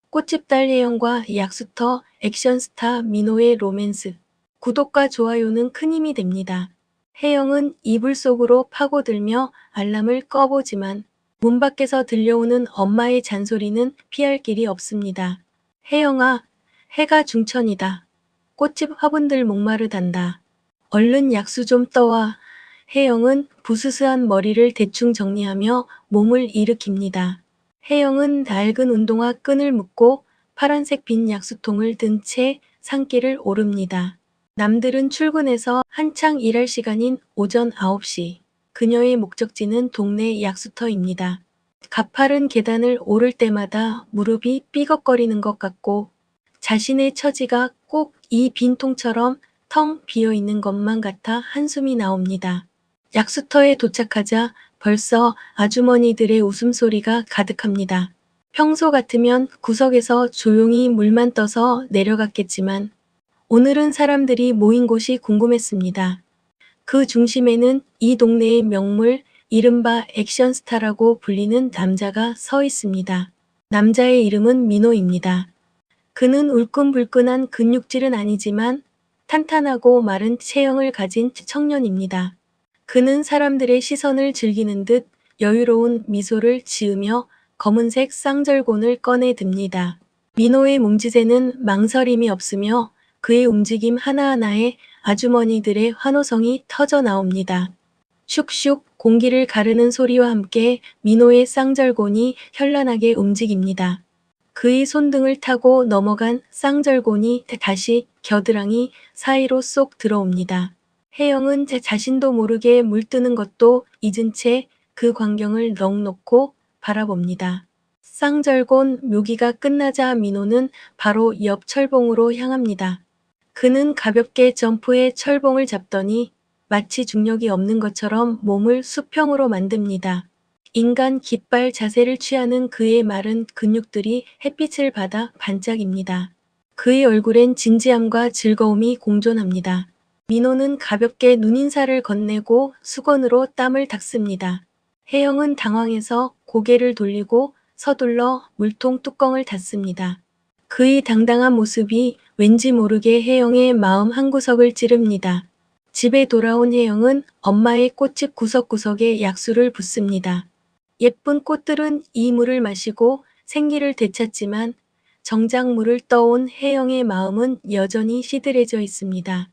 꽃집 딸 혜영과 약수터 액션스타 민호의 로맨스. 구독과 좋아요는 큰 힘이 됩니다. 혜영은 이불 속으로 파고들며 알람을 꺼보지만 문 밖에서 들려오는 엄마의 잔소리는 피할 길이 없습니다. 혜영아, 해가 중천이다. 꽃집 화분들 목마르단다. 얼른 약수 좀 떠와. 혜영은 부스스한 머리를 대충 정리하며 몸을 일으킵니다. 혜영은 낡은 운동화 끈을 묶고 파란색 빈 약수통을 든 채 산길을 오릅니다. 남들은 출근해서 한창 일할 시간인 오전 9시. 그녀의 목적지는 동네 약수터입니다. 가파른 계단을 오를 때마다 무릎이 삐걱거리는 것 같고 자신의 처지가 꼭 이 빈통처럼 텅 비어 있는 것만 같아 한숨이 나옵니다. 약수터에 도착하자 벌써 아주머니들의 웃음소리가 가득합니다. 평소 같으면 구석에서 조용히 물만 떠서 내려갔겠지만 오늘은 사람들이 모인 곳이 궁금했습니다. 그 중심에는 이 동네의 명물, 이른바 액션스타라고 불리는 남자가 서 있습니다. 남자의 이름은 민호입니다. 그는 울끈불끈한 근육질은 아니지만 탄탄하고 마른 체형을 가진 청년입니다. 그는 사람들의 시선을 즐기는 듯 여유로운 미소를 지으며 검은색 쌍절곤을 꺼내 듭니다. 민호의 몸짓에는 망설임이 없으며 그의 움직임 하나하나에 아주머니들의 환호성이 터져 나옵니다. 슉슉 공기를 가르는 소리와 함께 민호의 쌍절곤이 현란하게 움직입니다. 그의 손등을 타고 넘어간 쌍절곤이 다시 겨드랑이 사이로 쏙 들어옵니다. 혜영은 자신도 모르게 물드는 것도 잊은 채 그 광경을 넋 놓고 바라봅니다. 쌍절곤 묘기가 끝나자 민호는 바로 옆 철봉으로 향합니다. 그는 가볍게 점프해 철봉을 잡더니 마치 중력이 없는 것처럼 몸을 수평으로 만듭니다. 인간 깃발 자세를 취하는 그의 마른 근육들이 햇빛을 받아 반짝입니다. 그의 얼굴엔 진지함과 즐거움이 공존합니다. 민호는 가볍게 눈인사를 건네고 수건으로 땀을 닦습니다. 혜영은 당황해서 고개를 돌리고 서둘러 물통 뚜껑을 닫습니다. 그의 당당한 모습이 왠지 모르게 혜영의 마음 한구석을 찌릅니다. 집에 돌아온 혜영은 엄마의 꽃집 구석구석에 약수를 붓습니다. 예쁜 꽃들은 이 물을 마시고 생기를 되찾지만 정작 물을 떠온 혜영의 마음은 여전히 시들해져 있습니다.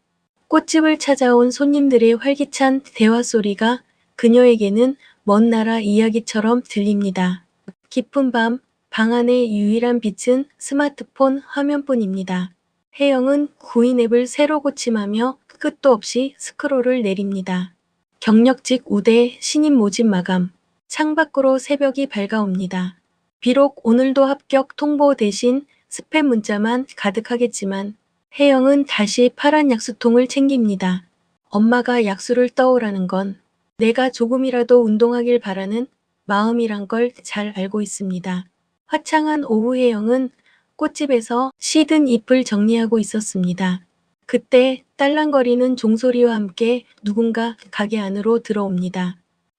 꽃집을 찾아온 손님들의 활기찬 대화 소리가 그녀에게는 먼 나라 이야기처럼 들립니다. 깊은 밤, 방 안의 유일한 빛은 스마트폰 화면뿐입니다. 혜영은 구인 앱을 새로 고침하며 끝도 없이 스크롤을 내립니다. 경력직 우대 신입 모집 마감. 창밖으로 새벽이 밝아옵니다. 비록 오늘도 합격 통보 대신 스팸 문자만 가득하겠지만 혜영은 다시 파란 약수통을 챙깁니다. 엄마가 약수를 떠오라는 건 내가 조금이라도 운동하길 바라는 마음이란 걸 잘 알고 있습니다. 화창한 오후 혜영은 꽃집에서 시든 잎을 정리하고 있었습니다. 그때 딸랑거리는 종소리와 함께 누군가 가게 안으로 들어옵니다.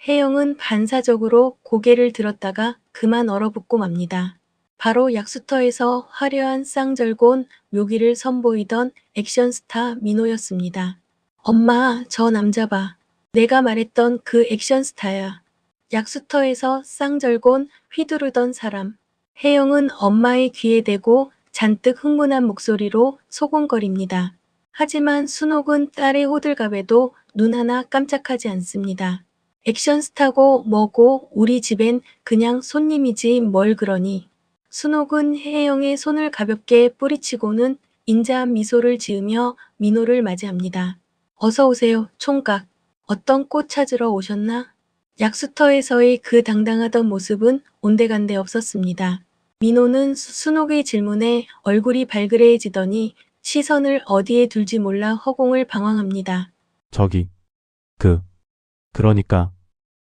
혜영은 반사적으로 고개를 들었다가 그만 얼어붙고 맙니다. 바로 약수터에서 화려한 쌍절곤 묘기를 선보이던 액션스타 민호였습니다. 엄마, 저 남자 봐. 내가 말했던 그 액션스타야. 약수터에서 쌍절곤 휘두르던 사람. 혜영은 엄마의 귀에 대고 잔뜩 흥분한 목소리로 소곤거립니다. 하지만 순옥은 딸의 호들갑에도 눈 하나 깜짝하지 않습니다. 액션스타고 뭐고 우리 집엔 그냥 손님이지 뭘 그러니. 순옥은 혜영의 손을 가볍게 뿌리치고는 인자한 미소를 지으며 민호를 맞이합니다. 어서 오세요, 총각. 어떤 꽃 찾으러 오셨나? 약수터에서의 그 당당하던 모습은 온데간데 없었습니다. 민호는 순옥의 질문에 얼굴이 발그레해지더니 시선을 어디에 둘지 몰라 허공을 방황합니다. 저기, 그러니까,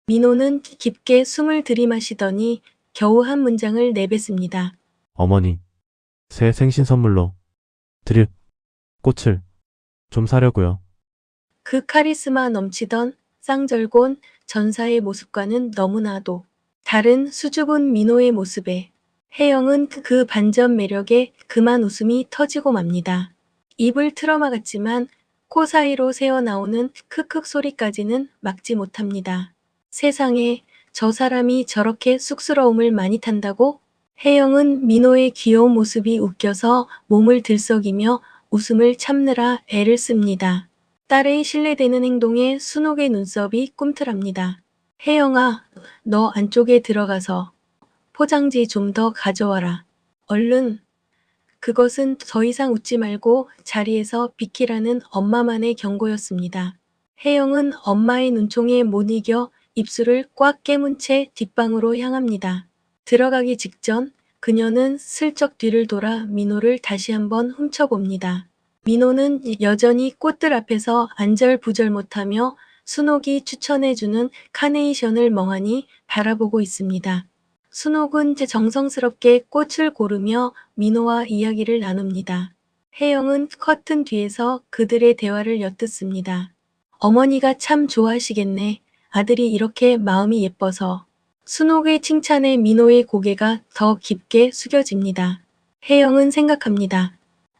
민호는 깊게 숨을 들이마시더니 겨우 한 문장을 내뱉습니다. 어머니, 새 생신 선물로 드릴 꽃을 좀 사려고요. 그 카리스마 넘치던 쌍절곤 전사의 모습과는 너무나도 다른 수줍은 민호의 모습에 혜영은 그 반전 매력에 그만 웃음이 터지고 맙니다. 입을 틀어막았지만 코 사이로 새어나오는 크크 소리까지는 막지 못합니다. 세상에 저 사람이 저렇게 쑥스러움을 많이 탄다고? 혜영은 민호의 귀여운 모습이 웃겨서 몸을 들썩이며 웃음을 참느라 애를 씁니다. 딸의 신뢰되는 행동에 순옥의 눈썹이 꿈틀합니다. 혜영아, 너 안쪽에 들어가서 포장지 좀 더 가져와라. 얼른. 그것은 더 이상 웃지 말고 자리에서 비키라는 엄마만의 경고였습니다. 혜영은 엄마의 눈총에 못 이겨 입술을 꽉 깨문 채 뒷방으로 향합니다. 들어가기 직전 그녀는 슬쩍 뒤를 돌아 민호를 다시 한번 훔쳐봅니다. 민호는 여전히 꽃들 앞에서 안절부절 못하며 순옥이 추천해주는 카네이션을 멍하니 바라보고 있습니다. 순옥은 정성스럽게 꽃을 고르며 민호와 이야기를 나눕니다. 혜영은 커튼 뒤에서 그들의 대화를 엿듣습니다. 어머니가 참 좋아하시겠네. 아들이 이렇게 마음이 예뻐서. 순옥의 칭찬에 민호의 고개가 더 깊게 숙여집니다. 혜영은 생각합니다.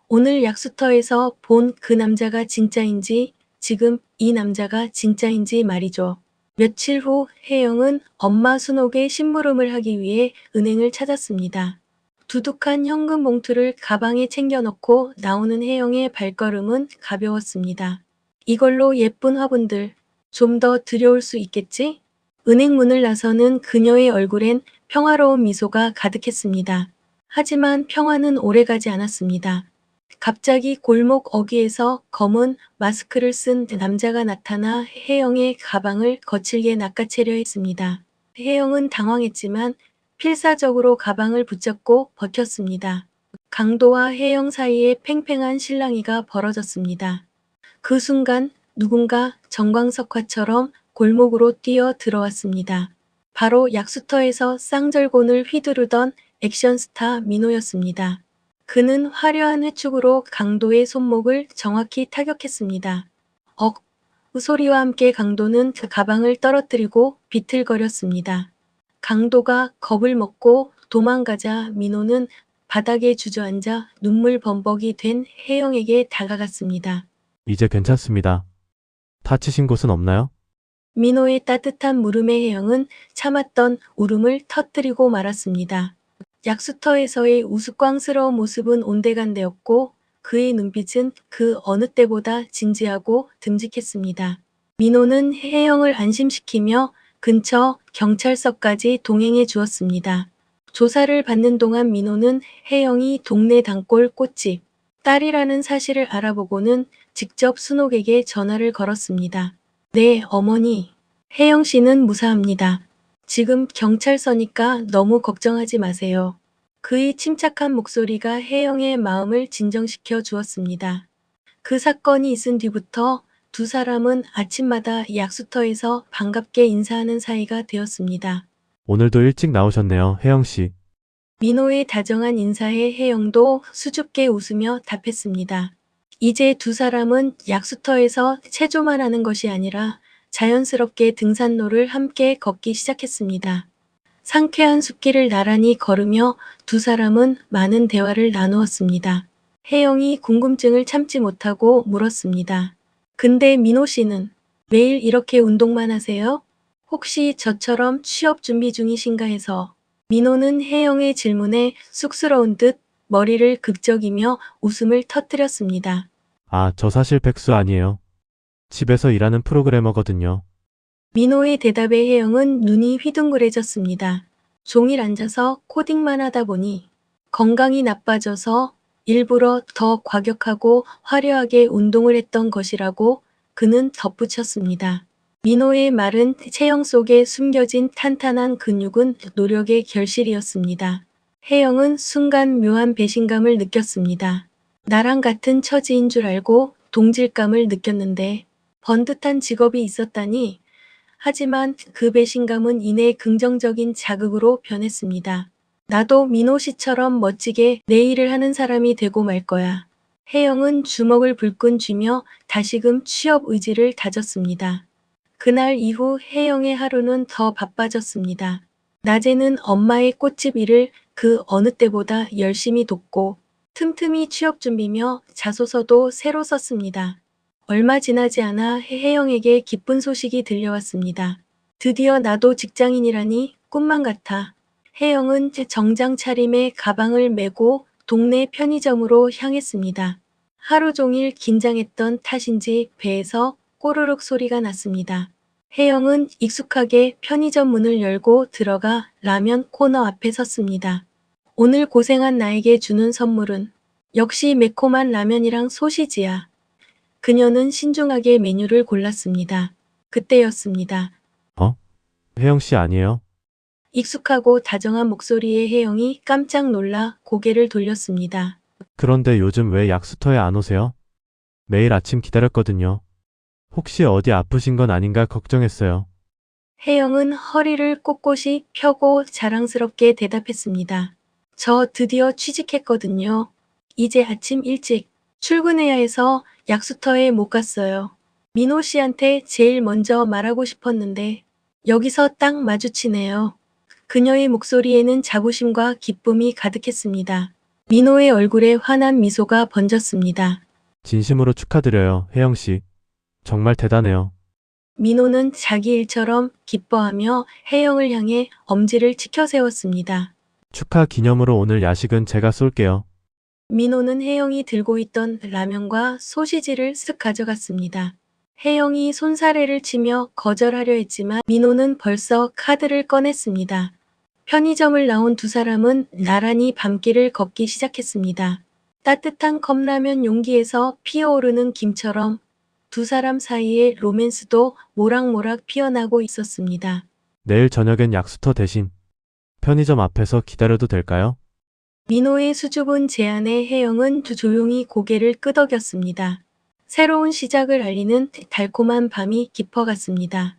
오늘 약수터에서 본 그 남자가 진짜인지 지금 이 남자가 진짜인지 말이죠. 며칠 후 혜영은 엄마 순옥의 심부름을 하기 위해 은행을 찾았습니다. 두둑한 현금 봉투를 가방에 챙겨 넣고 나오는 혜영의 발걸음은 가벼웠습니다. 이걸로 예쁜 화분들 좀 더 들여올 수 있겠지? 은행 문을 나서는 그녀의 얼굴엔 평화로운 미소가 가득했습니다. 하지만 평화는 오래가지 않았습니다. 갑자기 골목 어귀에서 검은 마스크를 쓴 남자가 나타나 혜영의 가방을 거칠게 낚아채려 했습니다. 혜영은 당황했지만 필사적으로 가방을 붙잡고 버텼습니다. 강도와 혜영 사이에 팽팽한 실랑이가 벌어졌습니다. 그 순간 누군가 정광석화처럼 골목으로 뛰어 들어왔습니다. 바로 약수터에서 쌍절곤을 휘두르던 액션스타 민호였습니다. 그는 화려한 회축으로 강도의 손목을 정확히 타격했습니다. 억! 소리와 함께 강도는 그 가방을 떨어뜨리고 비틀거렸습니다. 강도가 겁을 먹고 도망가자 민호는 바닥에 주저앉아 눈물 범벅이 된 혜영에게 다가갔습니다. 이제 괜찮습니다. 다치신 곳은 없나요? 민호의 따뜻한 물음에 혜영은 참았던 울음을 터뜨리고 말았습니다. 약수터에서의 우스꽝스러운 모습은 온데간데였고 그의 눈빛은 그 어느 때보다 진지하고 듬직했습니다. 민호는 혜영을 안심시키며 근처 경찰서까지 동행해 주었습니다. 조사를 받는 동안 민호는 혜영이 동네 단골 꽃집 딸이라는 사실을 알아보고는 직접 순옥에게 전화를 걸었습니다. 네, 어머니. 혜영 씨는 무사합니다. 지금 경찰서니까 너무 걱정하지 마세요. 그의 침착한 목소리가 혜영의 마음을 진정시켜 주었습니다. 그 사건이 있은 뒤부터 두 사람은 아침마다 약수터에서 반갑게 인사하는 사이가 되었습니다. 오늘도 일찍 나오셨네요, 혜영 씨. 민호의 다정한 인사에 혜영도 수줍게 웃으며 답했습니다. 이제 두 사람은 약수터에서 체조만 하는 것이 아니라 자연스럽게 등산로를 함께 걷기 시작했습니다. 상쾌한 숲길을 나란히 걸으며 두 사람은 많은 대화를 나누었습니다. 혜영이 궁금증을 참지 못하고 물었습니다. 근데 민호 씨는 매일 이렇게 운동만 하세요? 혹시 저처럼 취업 준비 중이신가 해서. 민호는 혜영의 질문에 쑥스러운 듯 머리를 극적이며 웃음을 터뜨렸습니다. 아, 저 사실 백수 아니에요. 집에서 일하는 프로그래머거든요. 민호의 대답에 혜영은 눈이 휘둥그레졌습니다. 종일 앉아서 코딩만 하다 보니 건강이 나빠져서 일부러 더 과격하고 화려하게 운동을 했던 것이라고 그는 덧붙였습니다. 민호의 말은 체형 속에 숨겨진 탄탄한 근육은 노력의 결실이었습니다. 혜영은 순간 묘한 배신감을 느꼈습니다. 나랑 같은 처지인 줄 알고 동질감을 느꼈는데 번듯한 직업이 있었다니. 하지만 그 배신감은 이내 긍정적인 자극으로 변했습니다. 나도 민호 씨처럼 멋지게 내 일을 하는 사람이 되고 말 거야. 혜영은 주먹을 불끈 쥐며 다시금 취업 의지를 다졌습니다. 그날 이후 혜영의 하루는 더 바빠졌습니다. 낮에는 엄마의 꽃집 일을 그 어느 때보다 열심히 돕고 틈틈이 취업 준비며 자소서도 새로 썼습니다. 얼마 지나지 않아 혜영에게 기쁜 소식이 들려왔습니다. 드디어 나도 직장인이라니 꿈만 같아. 혜영은 정장 차림에 가방을 메고 동네 편의점으로 향했습니다. 하루 종일 긴장했던 탓인지 배에서 꼬르륵 소리가 났습니다. 혜영은 익숙하게 편의점 문을 열고 들어가 라면 코너 앞에 섰습니다. 오늘 고생한 나에게 주는 선물은 역시 매콤한 라면이랑 소시지야. 그녀는 신중하게 메뉴를 골랐습니다. 그때였습니다. 혜영 씨 아니에요? 익숙하고 다정한 목소리의 혜영이 깜짝 놀라 고개를 돌렸습니다. 그런데 요즘 왜 약수터에 안 오세요? 매일 아침 기다렸거든요. 혹시 어디 아프신 건 아닌가 걱정했어요. 혜영은 허리를 꼿꼿이 펴고 자랑스럽게 대답했습니다. 저 드디어 취직했거든요. 이제 아침 일찍 출근해야 해서 약수터에 못 갔어요. 민호 씨한테 제일 먼저 말하고 싶었는데 여기서 딱 마주치네요. 그녀의 목소리에는 자부심과 기쁨이 가득했습니다. 민호의 얼굴에 환한 미소가 번졌습니다. 진심으로 축하드려요, 혜영 씨. 정말 대단해요. 민호는 자기 일처럼 기뻐하며 혜영을 향해 엄지를 치켜 세웠습니다. 축하 기념으로 오늘 야식은 제가 쏠게요. 민호는 혜영이 들고 있던 라면과 소시지를 쓱 가져갔습니다. 혜영이 손사래를 치며 거절하려 했지만 민호는 벌써 카드를 꺼냈습니다. 편의점을 나온 두 사람은 나란히 밤길을 걷기 시작했습니다. 따뜻한 컵라면 용기에서 피어오르는 김처럼 두 사람 사이의 로맨스도 모락모락 피어나고 있었습니다. 내일 저녁엔 약수터 대신 편의점 앞에서 기다려도 될까요? 민호의 수줍은 제안에 혜영은 조용히 고개를 끄덕였습니다. 새로운 시작을 알리는 달콤한 밤이 깊어갔습니다.